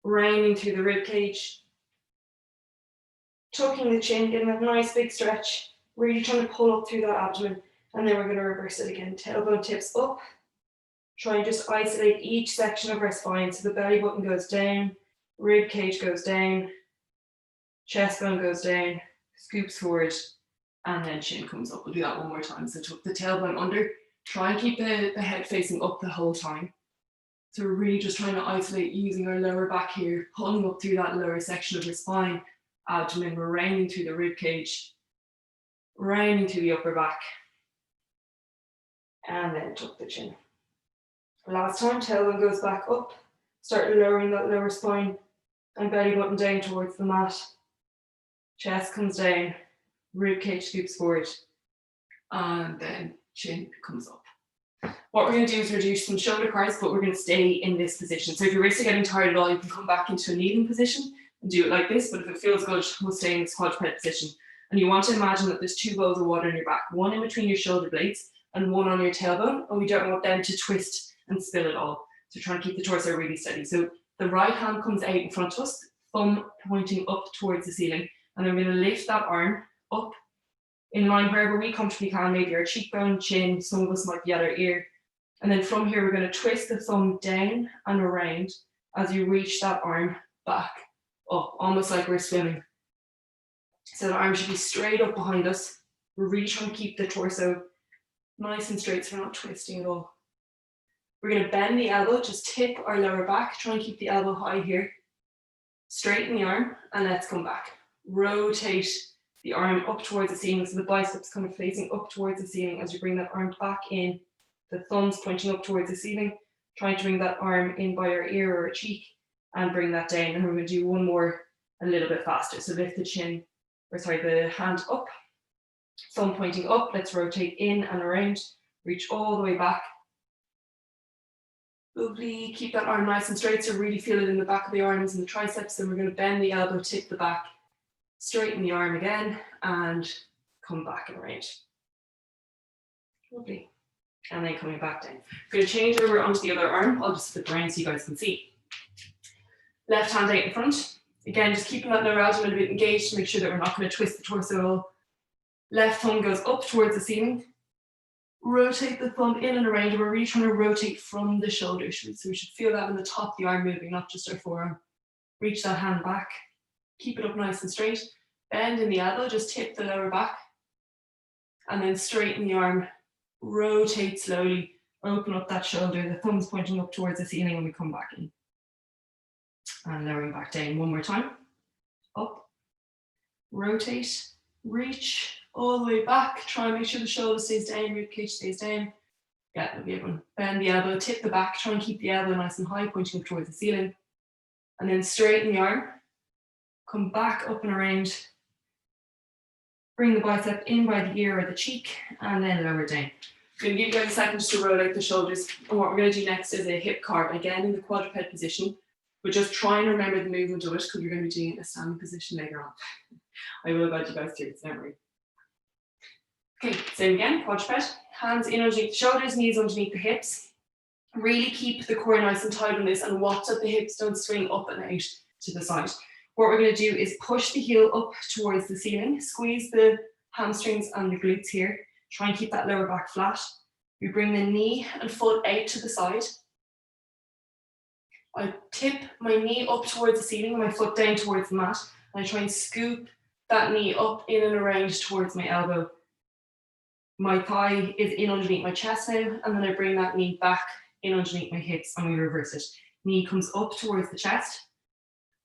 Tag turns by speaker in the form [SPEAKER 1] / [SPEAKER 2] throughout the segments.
[SPEAKER 1] rounding through the rib cage, tucking the chin, getting that nice big stretch, really trying to pull up through that abdomen, and then we're going to reverse it again. Tailbone tips up. Try and just isolate each section of our spine. So the belly button goes down, rib cage goes down, chest bone goes down, scoops forward, and then chin comes up. We'll do that one more time. So tuck the tailbone under. Try and keep the head facing up the whole time. So we're really just trying to isolate using our lower back here, pulling up through that lower section of the spine, abdomen. We're rounding through the rib cage, rounding through the upper back, and then tuck the chin. Last time, tailbone goes back up. Start lowering that lower spine and belly button down towards the mat. Chest comes down, rib cage scoops forward, and then chin comes up. What we're going to do is reduce some shoulder cards, but we're going to stay in this position. So if your wrists are getting tired at all, you can come back into a kneeling position and do it like this. But if it feels good, we'll stay in this quadruped position. And you want to imagine that there's 2 bowls of water in your back, one in between your shoulder blades and one on your tailbone. And we don't want them to twist and spill it all. So try and keep the torso really steady. So the right hand comes out in front of us, thumb pointing up towards the ceiling. And then we're going to lift that arm up in line wherever we comfortably can, maybe our cheekbone, chin, some of us might be at our ear. And then from here, we're going to twist the thumb down and around as you reach that arm back up, almost like we're swimming. So the arm should be straight up behind us. We're really trying to keep the torso nice and straight so we're not twisting at all. We're going to bend the elbow, just tip our lower back, try and keep the elbow high here. Straighten the arm and let's come back. Rotate the arm up towards the ceiling, so the biceps kind of facing up towards the ceiling as you bring that arm back in. The thumbs pointing up towards the ceiling, trying to bring that arm in by our ear or our cheek and bring that down. And we're going to do one more a little bit faster. So lift the the hand up, thumb pointing up. Let's rotate in and around, reach all the way back. Lovely, keep that arm nice and straight. So really feel it in the back of the arms and the triceps. Then we're going to bend the elbow, tip the back, straighten the arm again, and come back and around. Lovely. And then coming back down. We're going to change over onto the other arm. I'll just flip around so you guys can see. Left hand out in front. Again, just keeping that lower abdomen a bit engaged to make sure that we're not going to twist the torso at all. Left thumb goes up towards the ceiling. Rotate the thumb in and around. We're really trying to rotate from the shoulders. So we should feel that in the top of the arm moving, not just our forearm. Reach that hand back. Keep it up nice and straight. Bend in the elbow, just tip the lower back. And then straighten the arm. Rotate slowly, open up that shoulder, the thumb's pointing up towards the ceiling and we come back in. And lowering back down one more time. Up, rotate, reach all the way back, try and make sure the shoulder stays down, rib cage stays down. Yeah, that'll be everyone. Bend the elbow, tip the back, try and keep the elbow nice and high, pointing up towards the ceiling. And then straighten the arm, come back up and around. Bring the bicep in by the ear or the cheek, and then lower down. I'm going to give you guys a second just to roll out the shoulders. And what we're going to do next is a hip carve, again in the quadruped position. But just try and remember the movement of it because we're going to be doing a standing position later on. I will guide you guys through it, so don't worry. Okay, same again, quadruped. Hands in underneath the shoulders, knees underneath the hips. Really keep the core nice and tight on this and watch that the hips don't swing up and out to the side. What we're going to do is push the heel up towards the ceiling, squeeze the hamstrings and the glutes here, try and keep that lower back flat. We bring the knee and foot out to the side. I tip my knee up towards the ceiling and my foot down towards the mat, and I try and scoop that knee up in and around towards my elbow. My thigh is in underneath my chest now, and then I bring that knee back in underneath my hips and we reverse it. Knee comes up towards the chest.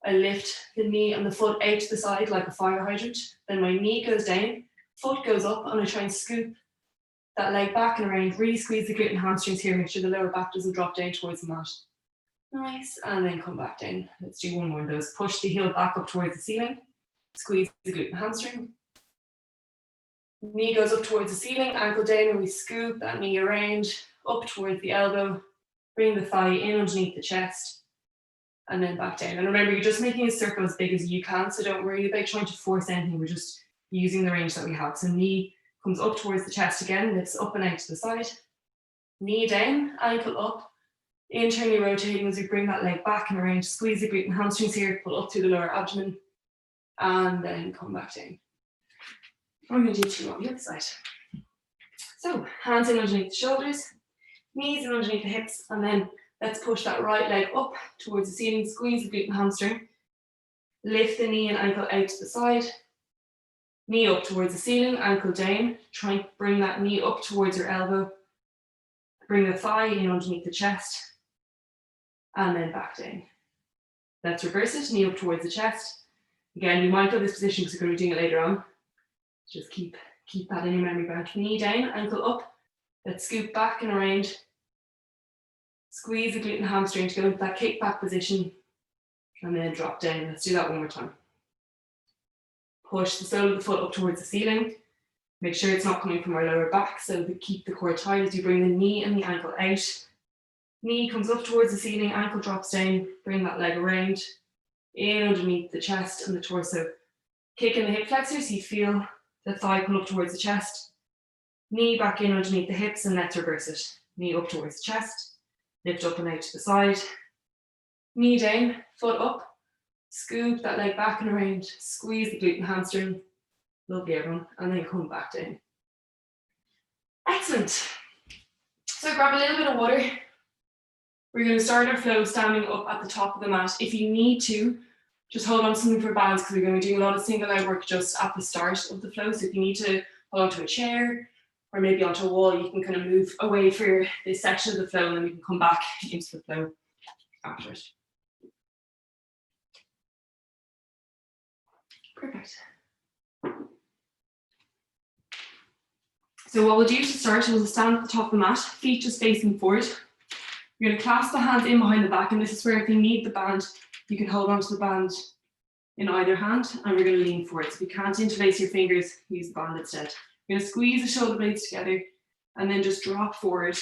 [SPEAKER 1] I lift the knee and the foot out to the side like a fire hydrant. Then my knee goes down, foot goes up, and I try and scoop that leg back and around. Really squeeze the glute and hamstrings here. Make sure the lower back doesn't drop down towards the mat. Nice. And then come back down. Let's do one more of those. Push the heel back up towards the ceiling. Squeeze the glute and hamstring. Knee goes up towards the ceiling, ankle down, and we scoop that knee around, up towards the elbow. Bring the thigh in underneath the chest. And then back down. And remember, you're just making a circle as big as you can, so don't worry about trying to force anything. We're just using the range that we have. So knee comes up towards the chest again, lifts up and out to the side. Knee down, ankle up, Internally rotating as we bring that leg back and around. Squeeze the glute and hamstrings here, pull up through the lower abdomen, and then come back down. I'm going to do 2 on the other side. So, hands in underneath the shoulders, knees in underneath the hips, and then let's push that right leg up towards the ceiling, squeeze the glute and hamstring, lift the knee and ankle out to the side, knee up towards the ceiling, ankle down, try and bring that knee up towards your elbow, bring the thigh in underneath the chest, and then back down. Let's reverse it, knee up towards the chest. Again, you might feel this position because we're going to be doing it later on. Just keep that in your memory bank. Knee down, ankle up. Let's scoop back and around. Squeeze the glute and hamstring to go into that kick back position. And then drop down. Let's do that one more time. Push the sole of the foot up towards the ceiling. Make sure it's not coming from our lower back, so keep the core tight as you bring the knee and the ankle out. Knee comes up towards the ceiling, ankle drops down, bring that leg around, in underneath the chest and the torso. Kick in the hip flexors, so you feel the thigh pull up towards the chest. Knee back in underneath the hips, and let's reverse it. Knee up towards the chest, lift up and out to the side. Knee down, foot up, scoop that leg back and around, squeeze the glute and hamstring. Lovely, everyone, and then come back down. Excellent. So grab a little bit of water. We're going to start our flow standing up at the top of the mat. If you need to, just hold on to something for balance because we're going to be doing a lot of single leg work just at the start of the flow. So if you need to hold onto a chair or maybe onto a wall, you can kind of move away for this section of the flow and then we can come back into the flow after it. Perfect. So what we'll do to start is we'll stand at the top of the mat, feet just facing forward. You're going to clasp the hands in behind the back, and this is where if you need the band, you can hold onto the band in either hand, and we're going to lean forward. So if you can't interlace your fingers, use the band instead. You're going to squeeze the shoulder blades together, and then just drop forward,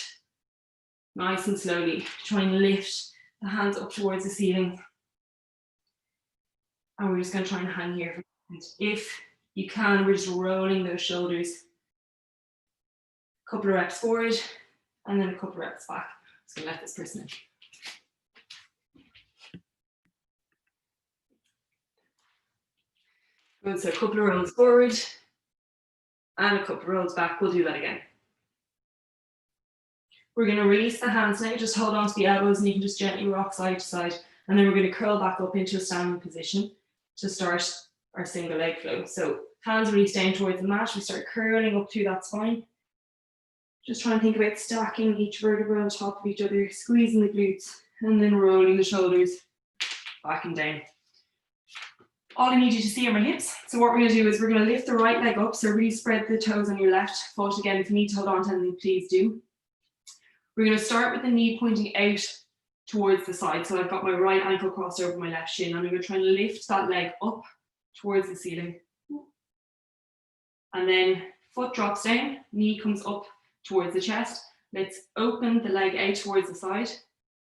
[SPEAKER 1] nice and slowly. Try and lift the hands up towards the ceiling. And we're just going to try and hang here. If you can, we're just rolling those shoulders. A couple of reps forward, and then a couple of reps back. Just going to let this person in. Good, so a couple of rolls forward, and a couple of rolls back. We'll do that again. We're going to release the hands now. Just hold on to the elbows, and you can just gently rock side to side. And then we're going to curl back up into a standing position to start our single leg flow. So hands release down towards the mat. We start curling up through that spine. Just try and think about stacking each vertebra on top of each other, squeezing the glutes, and then rolling the shoulders back and down. All I need you to see are my hips. So what we're going to do is we're going to lift the right leg up. So really spread the toes on your left foot. Again, if you need to hold on to anything, please do. We're going to start with the knee pointing out towards the side. So I've got my right ankle crossed over my left shin, and I'm going to try and lift that leg up towards the ceiling. And then foot drops down, knee comes up towards the chest. Let's open the leg out towards the side.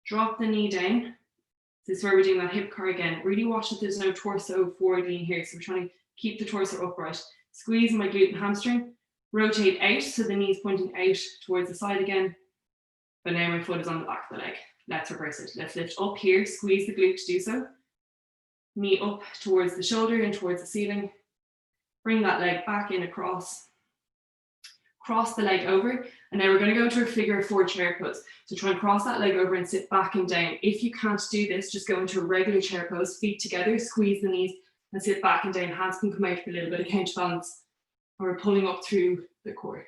[SPEAKER 1] Drop the knee down. This is where we're doing that hip car again. Really watch that there's no torso forward lean here. So we're trying to keep the torso upright. Squeeze my glute and hamstring. Rotate out so the knee's pointing out towards the side again. But now my foot is on the back of the leg. Let's reverse it. Let's lift up here. Squeeze the glute to do so. Knee up towards the shoulder and towards the ceiling. Bring that leg back in across. Cross the leg over, and now we're going to go into a figure 4 chair pose. So try and cross that leg over and sit back and down. If you can't do this, just go into a regular chair pose, feet together, squeeze the knees, and sit back and down. Hands can come out for a little bit of counterbalance, and we're pulling up through the core.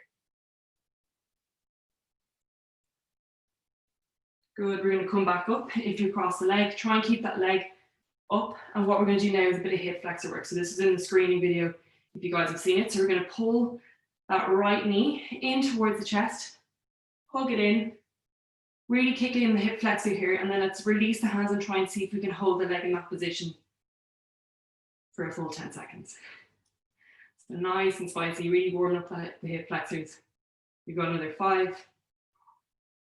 [SPEAKER 1] Good, we're going to come back up. If you cross the leg, try and keep that leg up, and what we're going to do now is a bit of hip flexor work. So this is in the screening video, if you guys have seen it. So we're going to pull that right knee in towards the chest, hug it in, really kick it in the hip flexor here, and then let's release the hands and try and see if we can hold the leg in that position for a full 10 seconds. So nice and spicy, really warming up the hip flexors. We've got another 5,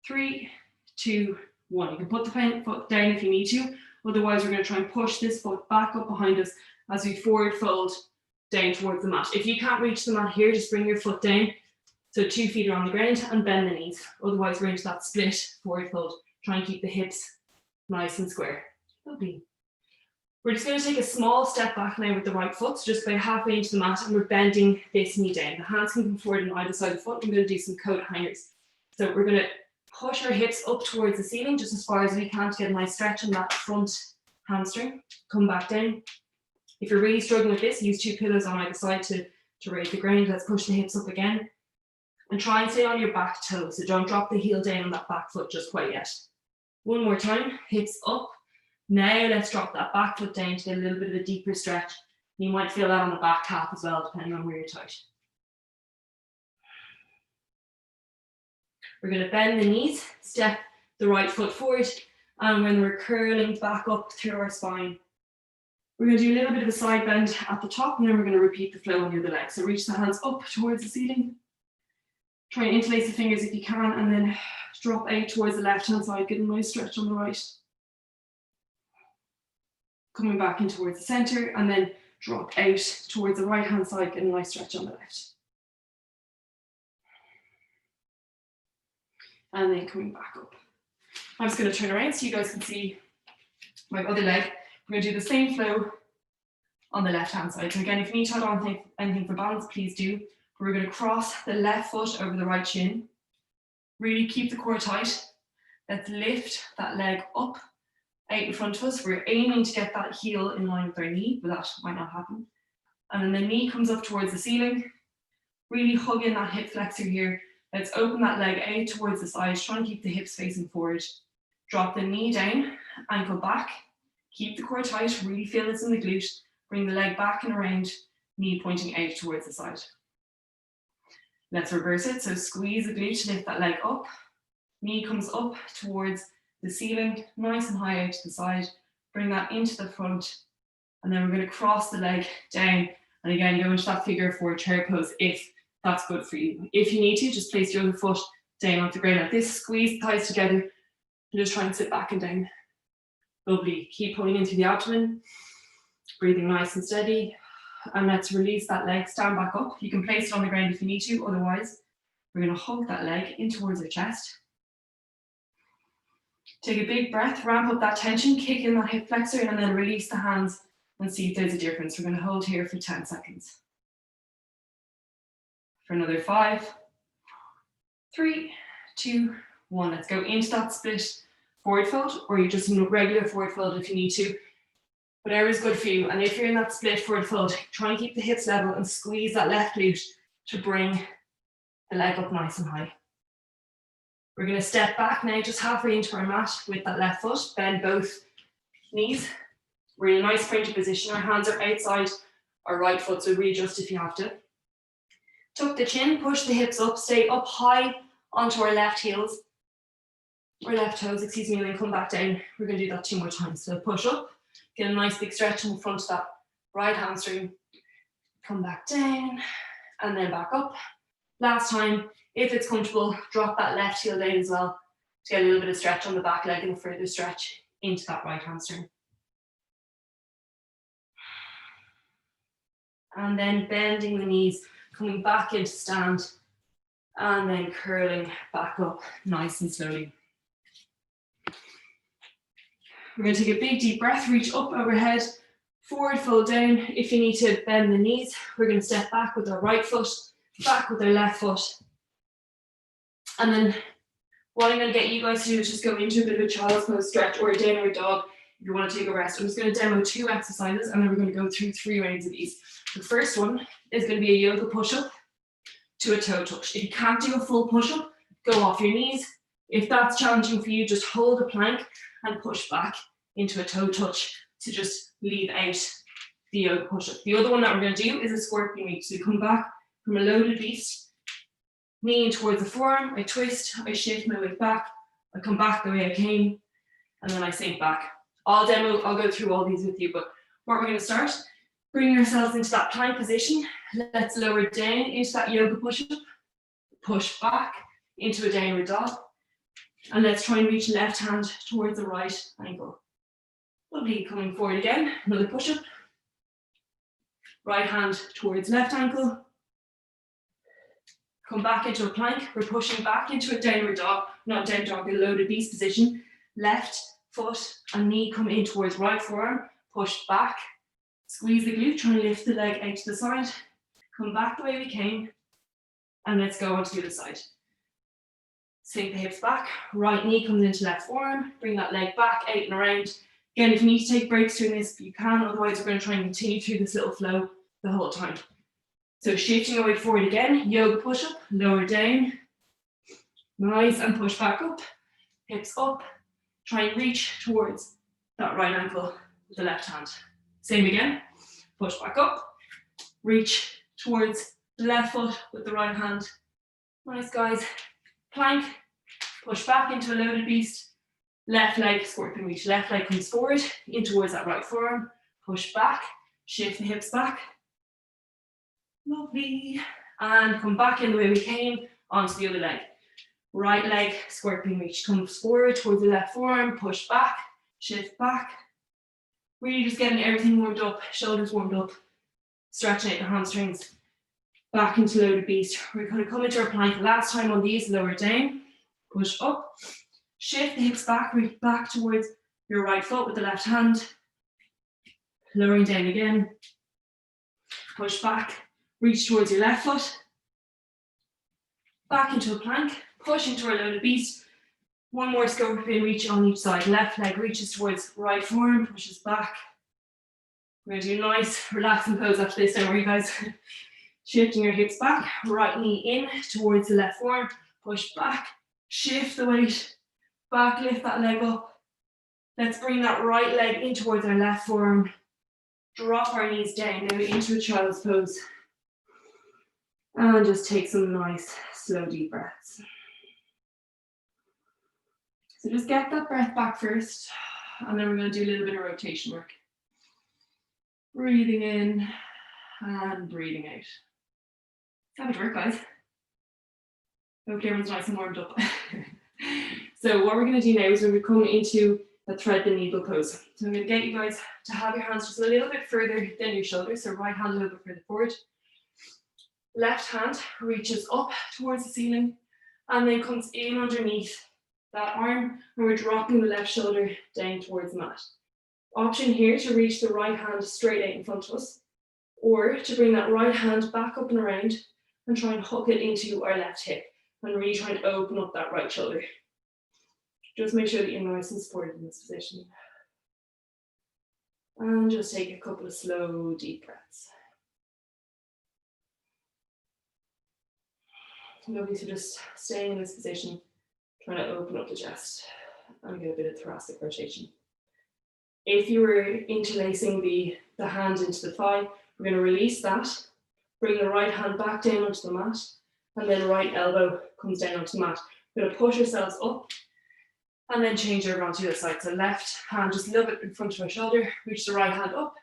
[SPEAKER 1] 3, 2, 1. You can put the foot down if you need to, otherwise we're going to try and push this foot back up behind us as we forward fold down towards the mat. If you can't reach the mat here, just bring your foot down. So 2 feet are on the ground and bend the knees. Otherwise, we're into that split forward fold Try and keep the hips nice and square. Lovely. We're just going to take a small step back now with the right foot, so just about halfway into the mat, and we're bending this knee down. The hands can come forward on either side of the foot. We're going to do some coat hangers. So we're going to push our hips up towards the ceiling just as far as we can to get a nice stretch on that front hamstring. Come back down. If you're really struggling with this, use 2 pillows on either side to raise the ground. Let's push the hips up again. And try and stay on your back toe. So don't drop the heel down on that back foot just quite yet. One more time, hips up. Now let's drop that back foot down to get a little bit of a deeper stretch. You might feel that on the back calf as well, depending on where you're tight. We're going to bend the knees, step the right foot forward, and when we're curling back up through our spine, we're going to do a little bit of a side bend at the top, and then we're going to repeat the flow on the other leg. So reach the hands up towards the ceiling. Try and interlace the fingers if you can, and then drop out towards the left-hand side, get a nice stretch on the right. Coming back in towards the center, and then drop out towards the right-hand side, get a nice stretch on the left. And then coming back up. I'm just going to turn around so you guys can see my other leg. We're going to do the same flow on the left-hand side. So again, if you need to hold on to anything for balance, please do. We're going to cross the left foot over the right shin. Really keep the core tight. Let's lift that leg up out in front of us. We're aiming to get that heel in line with our knee, but that might not happen. And then the knee comes up towards the ceiling. Really hug in that hip flexor here. Let's open that leg out towards the side. Try and keep the hips facing forward. Drop the knee down, ankle back. Keep the core tight. Really feel this in the glute. Bring the leg back and around, knee pointing out towards the side. Let's reverse it. So squeeze the glute to lift that leg up. Knee comes up towards the ceiling, nice and high out to the side. Bring that into the front. And then we're going to cross the leg down. And again, go into that figure 4 chair pose if that's good for you. If you need to, just place your other foot down onto the ground like this. Squeeze the thighs together. And just try and sit back and down. Lovely. Keep pulling into the abdomen. Breathing nice and steady. And let's release that leg, stand back up. You can place it on the ground if you need to, otherwise we're going to hug that leg in towards our chest. Take a big breath, ramp up that tension, kick in that hip flexor, and then release the hands and see if there's a difference. We're going to hold here for 10 seconds. For another 5, 3, 2, 1. Let's go into that split forward fold, or you just in regular forward fold if you need to. Whatever is good for you. And if you're in that split forward fold, try and keep the hips level and squeeze that left glute to bring the leg up nice and high. We're going to step back now just halfway into our mat with that left foot. Bend both knees. We're in a nice sprinting position. Our hands are outside our right foot, so readjust if you have to. Tuck the chin, push the hips up, stay up high onto our left heels, or left toes, excuse me, and then come back down. We're going to do that 2 more times. So push up. Get a nice big stretch in the front of that right hamstring. Come back down and then back up. Last time, if it's comfortable, drop that left heel down as well to get a little bit of stretch on the back leg and a further stretch into that right hamstring. And then bending the knees, coming back into stand and then curling back up nice and slowly. We're going to take a big deep breath, reach up overhead, forward fold down. If you need to bend the knees, we're going to step back with our right foot, back with our left foot. And then what I'm going to get you guys to do is just go into a bit of a child's pose stretch or a downward dog if you want to take a rest. I'm just going to demo 2 exercises and then we're going to go through 3 rounds of these. The first one is going to be a yoga push-up to a toe touch. If you can't do a full push-up, go off your knees. If that's challenging for you, just hold a plank and push back into a toe touch to just leave out the yoga push-up. The other one that we're going to do is a scorpion reach. So you come back from a loaded beast, knee in towards the forearm, I twist, I shift my weight back, I come back the way I came, and then I sink back. I'll go through all these with you, but what we're going to start, bring yourselves into that plank position. Let's lower down into that yoga push-up, push back into a downward dog. And let's try and reach left hand towards the right ankle. Lovely, coming forward again, another push-up. Right hand towards left ankle. Come back into a plank. We're pushing back into a downward dog, not down dog, a loaded beast position. Left foot and knee come in towards right forearm, push back, squeeze the glute, try and lift the leg out to the side, come back the way we came, and let's go on to the other side. Sink the hips back, right knee comes into left forearm, bring that leg back, out and around. Again, if you need to take breaks during this, you can, otherwise we're going to try and continue through this little flow the whole time. So shifting your weight forward again, yoga push-up, lower down, nice, and push back up, hips up, try and reach towards that right ankle with the left hand. Same again, push back up, reach towards the left foot with the right hand. Nice, guys. Plank, push back into a loaded beast, left leg scorpion reach, left leg comes forward in towards that right forearm, push back, shift the hips back, lovely, and come back in the way we came onto the other leg. Right leg scorpion reach, comes forward towards the left forearm, push back, shift back, really just getting everything warmed up, shoulders warmed up, stretching out the hamstrings. Back into loaded beast. We're going to come into our plank. Last time on these, lower down, push up, shift the hips back, reach back towards your right foot with the left hand, lowering down again, push back, reach towards your left foot, back into a plank, push into our loaded beast. One more scorpion reach on each side. Left leg reaches towards right forearm, pushes back. We're going to do a nice relaxing pose after this, don't worry guys. Shifting your hips back, right knee in towards the left forearm, push back, shift the weight, back, lift that leg up. Let's bring that right leg in towards our left forearm, drop our knees down, now into a child's pose. And just take some nice, slow, deep breaths. So just get that breath back first, and then we're going to do a little bit of rotation work. Breathing in and breathing out. Have it work, guys. Hopefully everyone's nice and warmed up. So what we're going to do now is we're going to come into a thread the needle pose. So I'm going to get you guys to have your hands just a little bit further than your shoulders. So right hand a little bit further forward. Left hand reaches up towards the ceiling and then comes in underneath that arm, and we're dropping the left shoulder down towards the mat. Option here to reach the right hand straight out in front of us, or to bring that right hand back up and around and try and hook it into our left hip and really try and open up that right shoulder. Just make sure that you're nice and supported in this position. And just take a couple of slow, deep breaths. Lovely, so just staying in this position, trying to open up the chest and get a bit of thoracic rotation. If you were interlacing the hand into the thigh, we're going to release that, bring the right hand back down onto the mat, and then right elbow comes down onto the mat. We're going to push ourselves up and then change over onto the other side. So left hand just a little bit in front of our shoulder, reach the right hand up.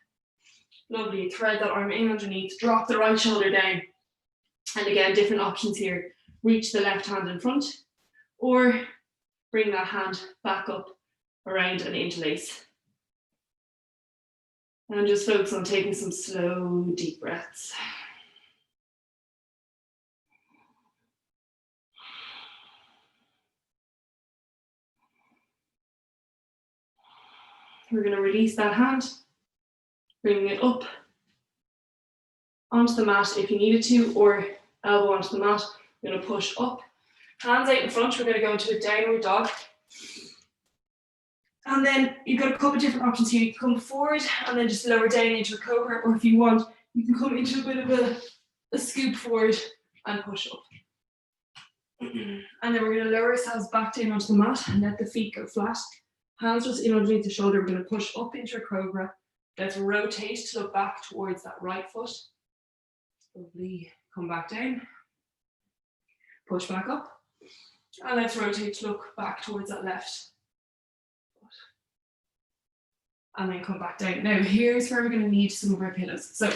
[SPEAKER 1] Lovely, thread that arm in underneath, drop the right shoulder down. And again, different options here. Reach the left hand in front, or bring that hand back up, around and interlace. And just focus on taking some slow, deep breaths. We're going to release that hand, bringing it up onto the mat if you needed to, or elbow onto the mat. We're going to push up, hands out in front. We're going to go into a downward dog. And then you've got a couple of different options here. You can come forward and then just lower down into a cobra, or if you want, you can come into a bit of a scoop forward and push up. And then we're going to lower ourselves back down onto the mat and let the feet go flat. Hands just in underneath the shoulder. We're going to push up into a cobra. Let's rotate to look back towards that right foot. Lovely. Come back down. Push back up. And let's rotate to look back towards that left. And then come back down. Now here's where we're going to need some of our pillows. So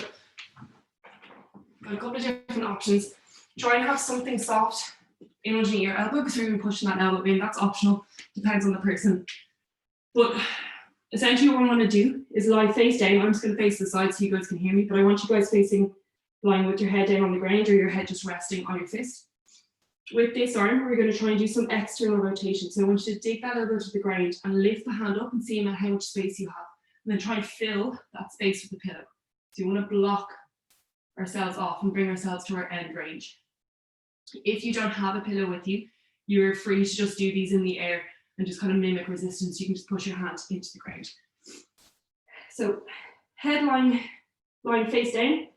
[SPEAKER 1] got a couple of different options. Try and have something soft in underneath your elbow, because we're going to be pushing that elbow in. That's optional, depends on the person. But essentially what I want to do is lie face down. I'm just going to face the side so you guys can hear me, but I want you guys lying with your head down on the ground, or your head just resting on your fist. With this arm, we're going to try and do some external rotation. So I want you to dig that elbow to the ground and lift the hand up and see how much space you have. And then try and fill that space with the pillow. So you want to block ourselves off and bring ourselves to our end range. If you don't have a pillow with you, you're free to just do these in the air and just kind of mimic resistance. You can just push your hand into the ground. So head lying face down.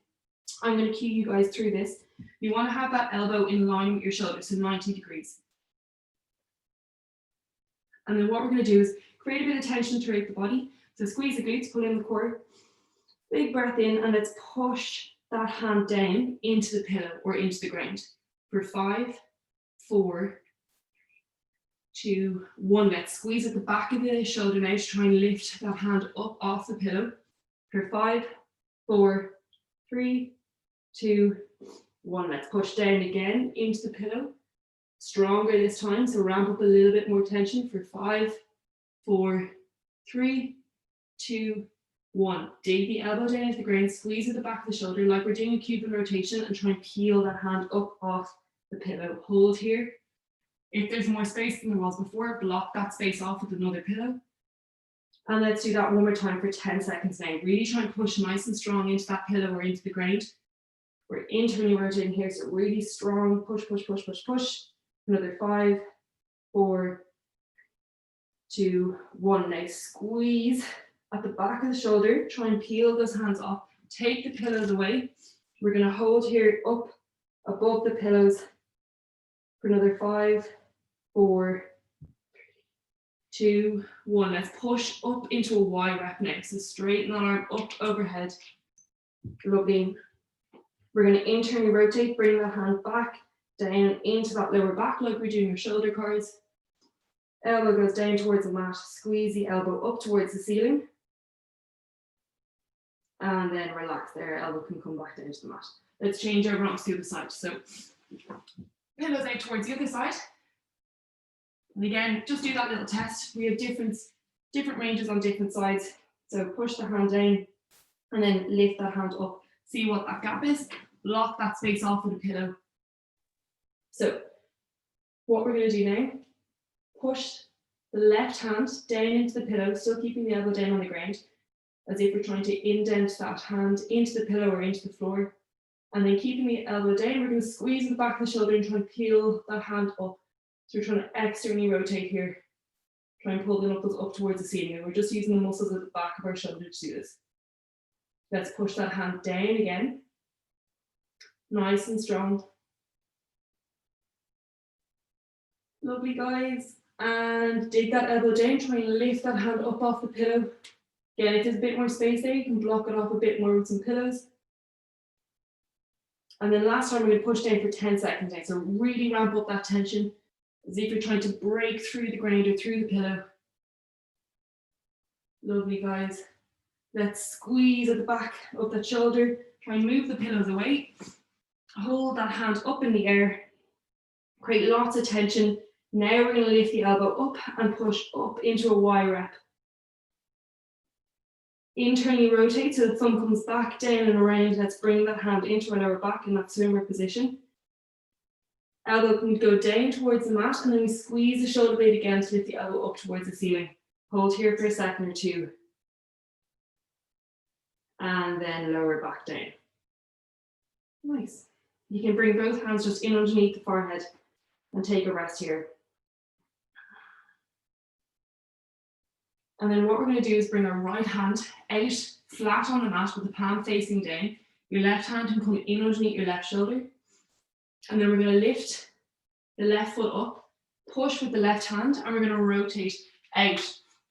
[SPEAKER 1] I'm going to cue you guys through this. You want to have that elbow in line with your shoulder, so 90 degrees. And then what we're going to do is create a bit of tension throughout the body. So squeeze the glutes, pull in the core. Big breath in, and let's push that hand down into the pillow or into the ground. For 5, 4, 2, 1. Let's squeeze at the back of the shoulder now to try and lift that hand up off the pillow. For 5, 4, 3, 2, 1. Let's push down again into the pillow. Stronger this time, so ramp up a little bit more tension for 5, 4, 3, 2, 1. Dig the elbow down into the ground, squeeze at the back of the shoulder like we're doing a Cuban rotation, and try and peel that hand up off the pillow. Hold here. If there's more space than there was before, block that space off with another pillow. And let's do that one more time for 10 seconds now. Really try and push nice and strong into that pillow or into the ground. We're internally rotating here, so really strong. Push, push, push, push, push. Another 5, 4, 2, 1. Now squeeze at the back of the shoulder. Try and peel those hands off. Take the pillows away. We're going to hold here up above the pillows for another 5, 4, 2, 1. Let's push up into a Y rep now. So straighten that arm up overhead. Lovely. We're going to internally rotate, bring the hand back, down into that lower back like we're doing your shoulder cards. Elbow goes down towards the mat, squeeze the elbow up towards the ceiling. And then relax there, elbow can come back down to the mat. Let's change over onto the other side. So pillows out towards the other side. And again, just do that little test. We have different ranges on different sides. So push the hand down and then lift that hand up. See what that gap is. Block that space off with a pillow. So what we're going to do now, push the left hand down into the pillow, still keeping the elbow down on the ground, as if we're trying to indent that hand into the pillow or into the floor. And then keeping the elbow down, we're going to squeeze the back of the shoulder and try and peel that hand up. So we're trying to externally rotate here. Try and pull the knuckles up towards the ceiling. And we're just using the muscles at the back of our shoulder to do this. Let's push that hand down again. Nice and strong. Lovely, guys. And dig that elbow down. Try and lift that hand up off the pillow. Again, if there's a bit more space there, you can block it off a bit more with some pillows. And then last time, we're going to push down for 10 seconds now. So really ramp up that tension as if you're trying to break through the ground or through the pillow. Lovely, guys. Let's squeeze at the back of that shoulder. Try and move the pillows away. Hold that hand up in the air. Create lots of tension. Now we're going to lift the elbow up and push up into a Y rep. Internally rotate so the thumb comes back, down and around. Let's bring that hand into our lower back in that swimmer position. Elbow can go down towards the mat, and then we squeeze the shoulder blade again to lift the elbow up towards the ceiling. Hold here for a second or two. And then lower back down. Nice. You can bring both hands just in underneath the forehead and take a rest here. And then what we're going to do is bring our right hand out flat on the mat with the palm facing down. Your left hand can come in underneath your left shoulder. And then we're going to lift the left foot up, push with the left hand, and we're going to rotate out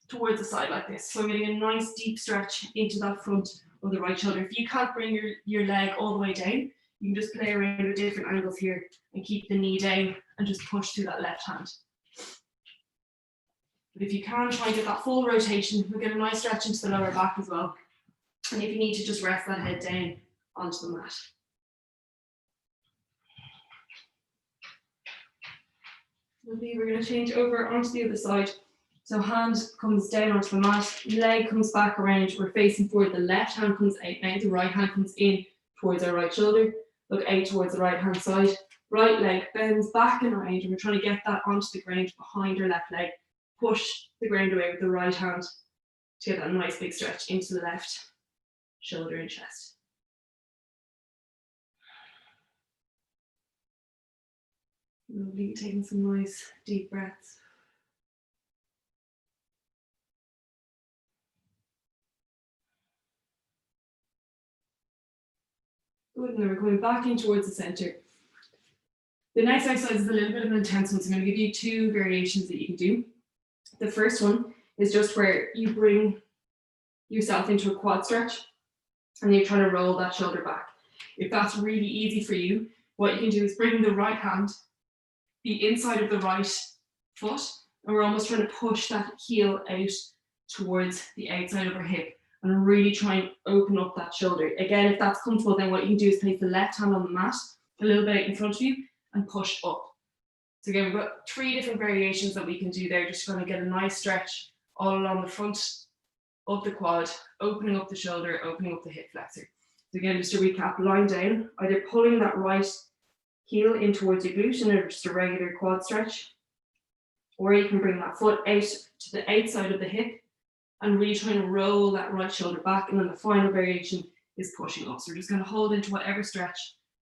[SPEAKER 1] towards the side like this. So I'm getting a nice deep stretch into that front of the right shoulder. If you can't bring your leg all the way down, you can just play around with different angles here and keep the knee down and just push through that left hand. But if you can, try and get that full rotation. We'll get a nice stretch into the lower back as well. And if you need to, just rest that head down onto the mat. Lovely. We're going to change over onto the other side. So hand comes down onto the mat, leg comes back around, we're facing forward, the left hand comes out now, the right hand comes in towards our right shoulder, look out towards the right hand side. Right leg bends back and around, and we're trying to get that onto the ground behind our left leg. Push the ground away with the right hand to get that nice big stretch into the left shoulder and chest. Lovely, taking some nice deep breaths. Good, and then we're coming back in towards the center. The next exercise is a little bit of an intense one, so I'm going to give you 2 variations that you can do. The first one is just where you bring yourself into a quad stretch and you're trying to roll that shoulder back. If that's really easy for you, what you can do is bring the right hand, the inside of the right foot, and we're almost trying to push that heel out towards the outside of our hip and really try and open up that shoulder. Again, if that's comfortable, then what you can do is place the left hand on the mat, a little bit out in front of you, and push up. So again, we've got 3 different variations that we can do there, just trying to get a nice stretch all along the front of the quad, opening up the shoulder, opening up the hip flexor. So again, just to recap, lying down, either pulling that right heel in towards your glute in just a regular quad stretch, or you can bring that foot out to the outside of the hip and really trying to roll that right shoulder back. And then the final variation is pushing up. So we're just going to hold into whatever stretch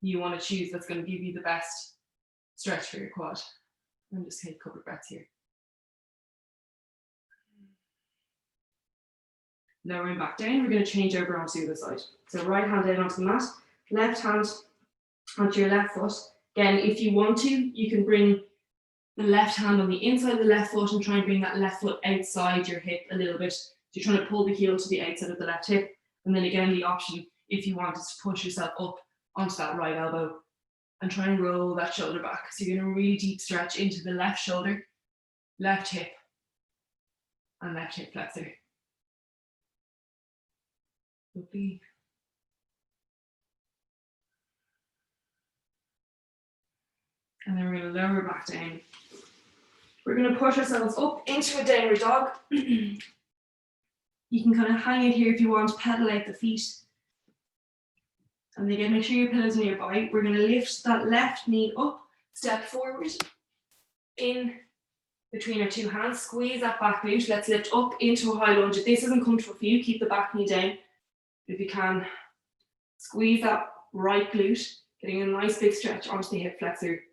[SPEAKER 1] you want to choose that's going to give you the best stretch for your quad. And just take a couple of breaths here. Lowering back down, we're going to change over onto the other side. So right hand down onto the mat, left hand onto your left foot. Again, if you want to, you can bring the left hand on the inside of the left foot and try and bring that left foot outside your hip a little bit. So you're trying to pull the heel to the outside of the left hip. And then again, the option, if you want, is to push yourself up onto that right elbow and try and roll that shoulder back. So you're going to really deep stretch into the left shoulder, left hip, and left hip flexor. Lovely. And then we're going to lower back down. We're going to push ourselves up into a downward dog. You can kind of hang it here if you want, pedal out the feet. And again, make sure your pillow's nearby. We're going to lift that left knee up, step forward, in between our 2 hands, squeeze that back glute. Let's lift up into a high lunge. If this isn't comfortable for you, keep the back knee down. If you can, squeeze that right glute, getting a nice big stretch onto the hip flexor.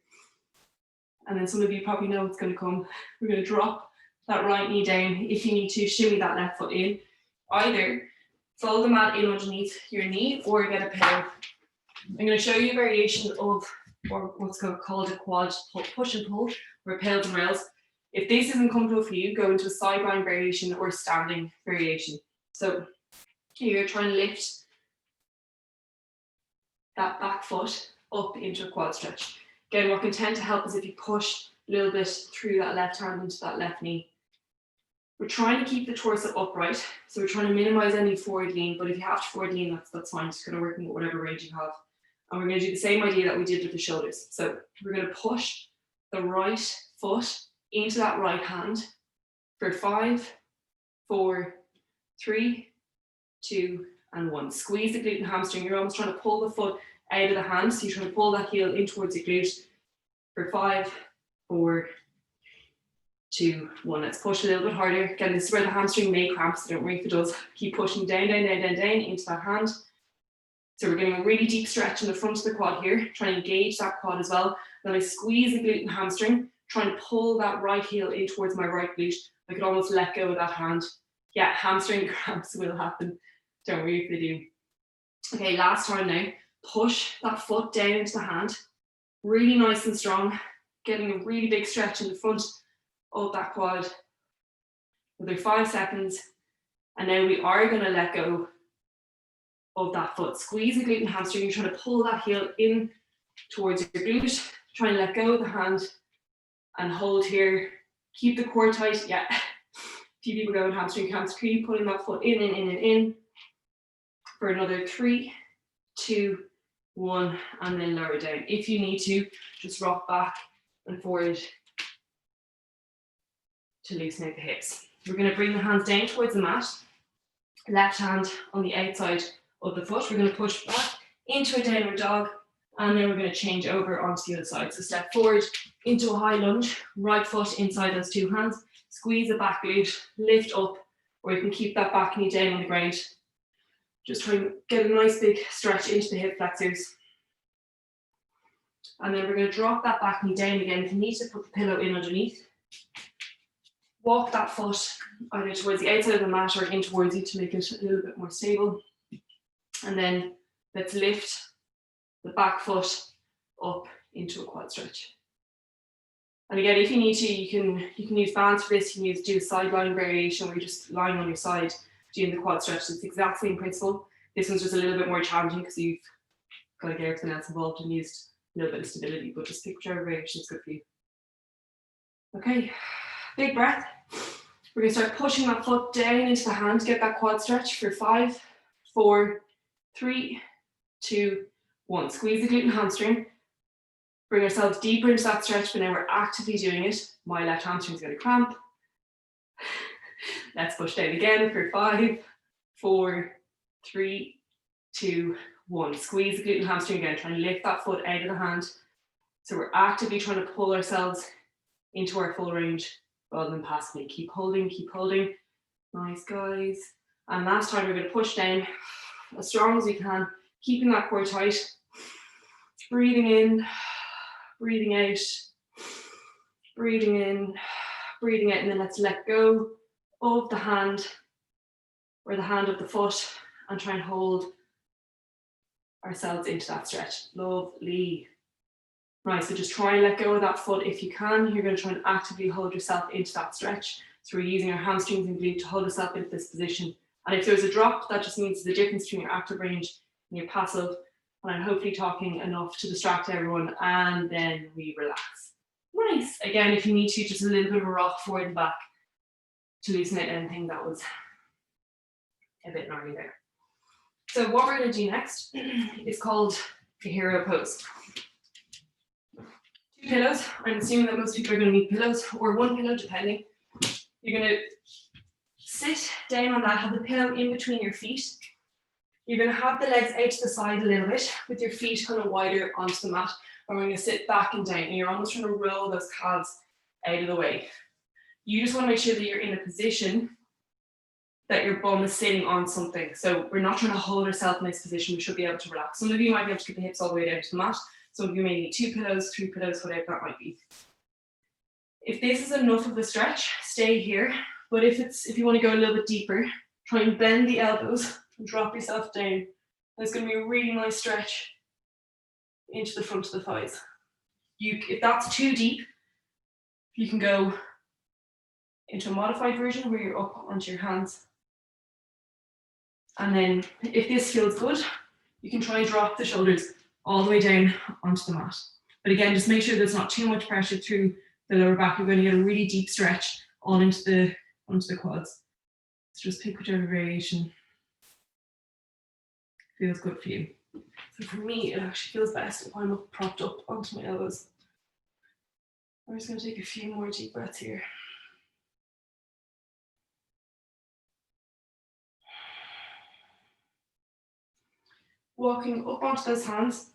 [SPEAKER 1] And then some of you probably know what's going to come. We're going to drop that right knee down. If you need to, shimmy that left foot in. Either fold the mat in underneath your knee or get a pillow. I'm going to show you a variation of, or what's called a quad push and pull, or pales and rails. If this isn't comfortable for you, go into a side grind variation or standing variation. So you're trying to lift that back foot up into a quad stretch. Again, what can tend to help is if you push a little bit through that left hand into that left knee. We're trying to keep the torso upright, so we're trying to minimize any forward lean, but if you have to forward lean, that's fine. Just going to work in whatever range you have. And we're going to do the same idea that we did with the shoulders. So we're going to push the right foot into that right hand for 5, 4, 3, 2, and 1. Squeeze the glute and hamstring. You're almost trying to pull the foot out of the hand, so you're trying to pull that heel in towards your glute for 5, 4, 2, 1. Let's push a little bit harder. Again, this is where the hamstring may cramp, so don't worry if it does. Keep pushing down, down, down, down, down into that hand. So we're getting a really deep stretch in the front of the quad here. Try and engage that quad as well. Then I squeeze the glute and hamstring, trying to pull that right heel in towards my right glute. I could almost let go of that hand. Yeah, hamstring cramps will happen. Don't worry if they do. Okay, last time now. Push that foot down into the hand. Really nice and strong. Getting a really big stretch in the front of that quad. Another 5 seconds. And now we are going to let go of that foot. Squeeze the glute and hamstring. You're trying to pull that heel in towards your glute. Try and let go of the hand and hold here. Keep the core tight. Yeah. A few people go in hamstring cramps. Keep pulling that foot in and in and in for another 3, 2, 1, and then lower down. If you need to, just rock back and forward to loosen out the hips. We're going to bring the hands down towards the mat. Left hand on the outside of the foot. We're going to push back into a downward dog. And then we're going to change over onto the other side. So step forward into a high lunge, right foot inside those two hands, squeeze the back glute, lift up, or you can keep that back knee down on the ground. Just try and get a nice big stretch into the hip flexors. And then we're going to drop that back knee down again. If you need to put the pillow in underneath, walk that foot either towards the outside of the mat or in towards you to make it a little bit more stable. And then let's lift the back foot up into a quad stretch. And again, if you need to, you can use bands for this. You can do a side lying variation where you're just lying on your side doing the quad stretch. It's the exact same principle. This one's just a little bit more challenging because you've got to get everything else involved and used a little bit of stability, but just pick whichever variation is good for you. Okay, big breath. We're going to start pushing that foot down into the hand, get that quad stretch for 5, 4, 3, 2, 1. Squeeze the glute and hamstring. Bring ourselves deeper into that stretch, but now we're actively doing it. My left hamstring's going to cramp. Let's push down again for 5, 4, 3, 2, 1. Squeeze the glute and hamstring again. Try and lift that foot out of the hand. So we're actively trying to pull ourselves into our full range rather than passively. Keep holding, keep holding. Nice, guys. And last time we're going to push down as strong as we can, keeping that core tight. Breathing in, breathing out, breathing in, breathing out, and then let's let go of the hand or the hand of the foot and try and hold ourselves into that stretch. Lovely. Right, so just try and let go of that foot if you can. You're going to try and actively hold yourself into that stretch. So we're using our hamstrings and glute to hold yourself into this position. And if there's a drop, that just means the difference between your active range and your passive. And I'm hopefully talking enough to distract everyone, and then we relax. Nice. Again, if you need to, just a little bit of a rock forward and back to loosen out anything that was a bit gnarly there. So what we're going to do next is called the hero pose. 2 pillows. I'm assuming that most people are going to need pillows, or 1 pillow, depending. You're going to sit down on that, have the pillow in between your feet. You're going to have the legs out to the side a little bit with your feet kind of wider onto the mat. And we're going to sit back and down, and you're almost trying to roll those calves out of the way. You just want to make sure that you're in a position that your bum is sitting on something. So we're not trying to hold ourselves in this position. We should be able to relax. Some of you might be able to get the hips all the way down to the mat. Some of you may need 2 pillows, 3 pillows, whatever that might be. If this is enough of a stretch, stay here. But if you want to go a little bit deeper, try and bend the elbows and drop yourself down. There's going to be a really nice stretch into the front of the thighs. If that's too deep, you can go into a modified version where you're up onto your hands. And then if this feels good, you can try and drop the shoulders all the way down onto the mat. But again, just make sure there's not too much pressure through the lower back. You're going to get a really deep stretch on onto the quads. So just pick whichever variation feels good for you. So for me, it actually feels best if I'm up, propped up onto my elbows. I'm just going to take a few more deep breaths here. Walking up onto those hands,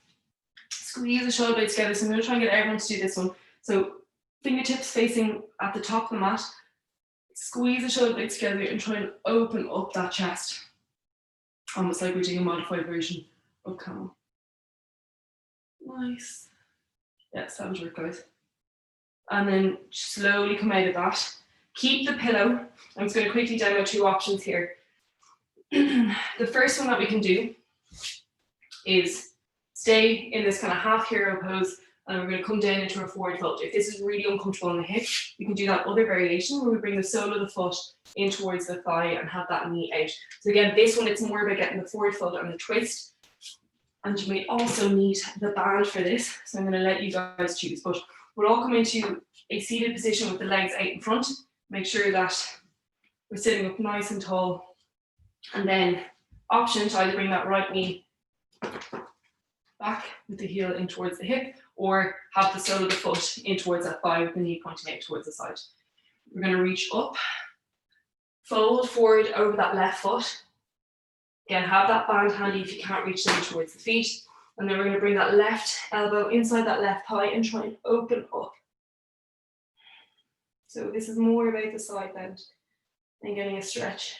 [SPEAKER 1] squeeze the shoulder blades together. So I'm going to try and get everyone to do this one. So fingertips facing at the top of the mat, squeeze the shoulder blades together and try and open up that chest. Almost like we're doing a modified version of camel. Nice. Yeah, sounds work, guys. And then slowly come out of that. Keep the pillow. I'm just going to quickly demo 2 options here. The first one that we can do is stay in this kind of half hero pose, and we're going to come down into a forward fold. If this is really uncomfortable in the hip, we can do that other variation where we bring the sole of the foot in towards the thigh and have that knee out. So again, this one, it's more about getting the forward fold and the twist. And you may also need the band for this. So I'm going to let you guys choose. But we'll all come into a seated position with the legs out in front. Make sure that we're sitting up nice and tall. And then option to either bring that right knee back with the heel in towards the hip, or have the sole of the foot in towards that thigh with the knee pointing out towards the side. We're going to reach up, fold forward over that left foot. Again, have that band handy if you can't reach down towards the feet. And then we're going to bring that left elbow inside that left thigh and try and open up. So this is more about the side bend and getting a stretch.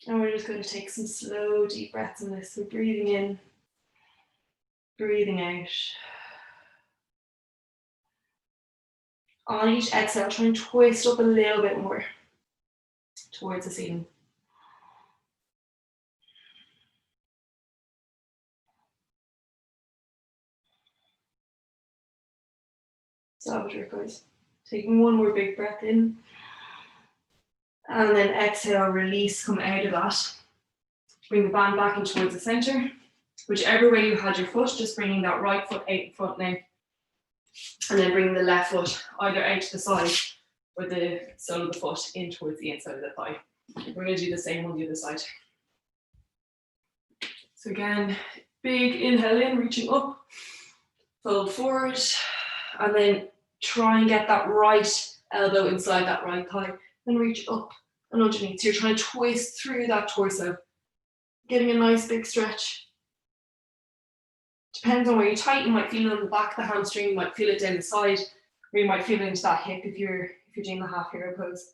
[SPEAKER 1] And we're just going to take some slow, deep breaths in this. So breathing in, breathing out. On each exhale, try and twist up a little bit more towards the ceiling. Salvage work, guys. Taking one more big breath in. And then exhale, release, come out of that. Bring the band back in towards the center. Whichever way you had your foot, just bringing that right foot out in front now. And then bring the left foot either out to the side or the sole of the foot in towards the inside of the thigh. We're going to do the same on the other side. So again, big inhale in, reaching up, fold forward, and then try and get that right elbow inside that right thigh, and reach up and underneath. So you're trying to twist through that torso, getting a nice big stretch. Depends on where you tight, you might feel it on the back of the hamstring, you might feel it down the side, or you might feel it into that hip if you're doing the half hero pose.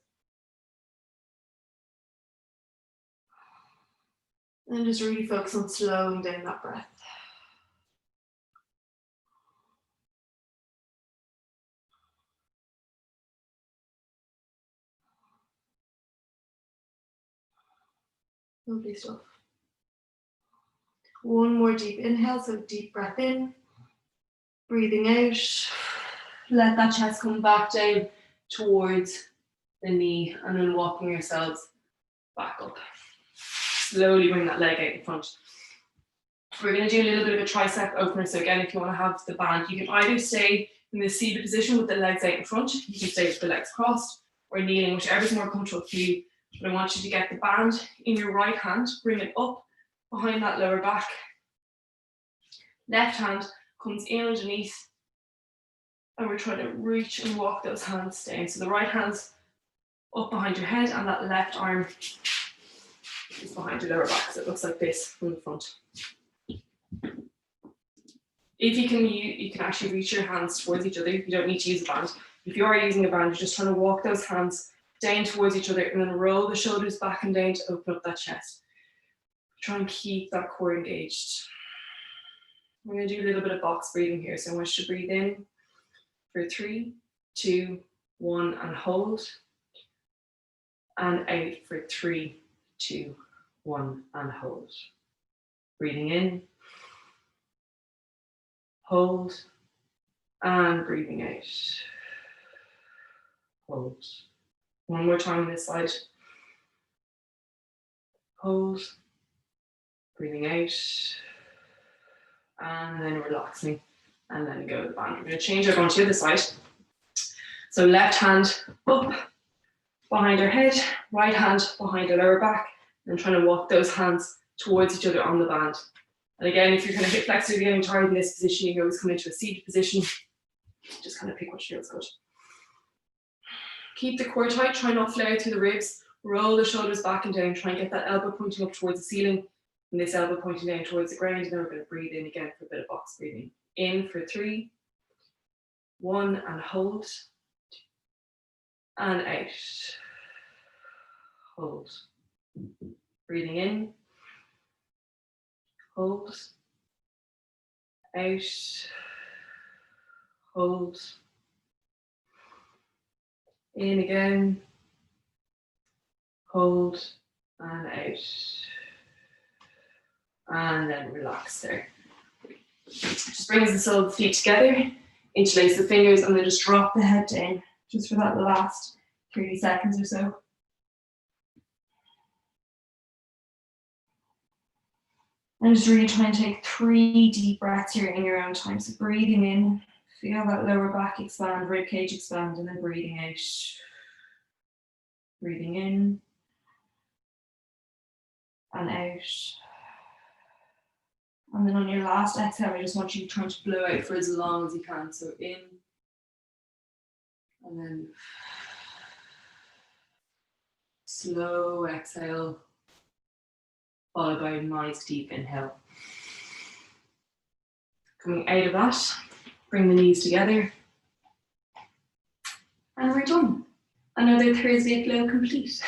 [SPEAKER 1] And just really focus on slowing down that breath. Lovely stuff. One more deep inhale, so deep breath in, breathing out. Let that chest come back down towards the knee, and then walking yourselves back up. Slowly bring that leg out in front. We're going to do a little bit of a tricep opener. So again, if you want to have the band, you can either stay in the seated position with the legs out in front, you can stay with the legs crossed, or kneeling, whichever's more comfortable for you. But I want you to get the band in your right hand, bring it up behind that lower back. Left hand comes in underneath, and we're trying to reach and walk those hands down. So the right hand's up behind your head, and that left arm is behind your lower back. So it looks like this from the front. If you can actually reach your hands towards each other. You don't need to use a band. If you are using a band, you're just trying to walk those hands down towards each other and then roll the shoulders back and down to open up that chest. Try and keep that core engaged. We're going to do a little bit of box breathing here. So I want you to breathe in for 3, 2, 1, and hold. And out for 3, 2, 1, and hold. Breathing in. Hold. And breathing out. Hold. One more time on this side. Hold. Breathing out. And then relaxing. And then go to the band. We're going to change over onto the other side. So left hand up behind our head, right hand behind our lower back, and trying to walk those hands towards each other on the band. And again, if you're kind of hip flexors, you're getting tired in this position, you can always come into a seated position. Just kind of pick what feels good. Keep the core tight, try not to flare through the ribs. Roll the shoulders back and down, try and get that elbow pointing up towards the ceiling, and this elbow pointing down towards the ground. And then we're going to breathe in again for a bit of box breathing. In for 3, 1, and hold. And out. Hold. Breathing in. Hold. Out. Hold. In again. Hold. And out. And then relax there. Just brings the sole of the feet together. Interlace the fingers and then just drop the head down. Just for that last 30 seconds or so. And just really try and take 3 deep breaths here in your own time. So breathing in, feel that lower back expand, rib cage expand, and then breathing out. Breathing in and out. And then on your last exhale, I just want you trying to blow out for as long as you can. So in and then slow exhale followed by a nice deep inhale. Coming out of that, bring the knees together. And we're done. Another Thursday flow complete.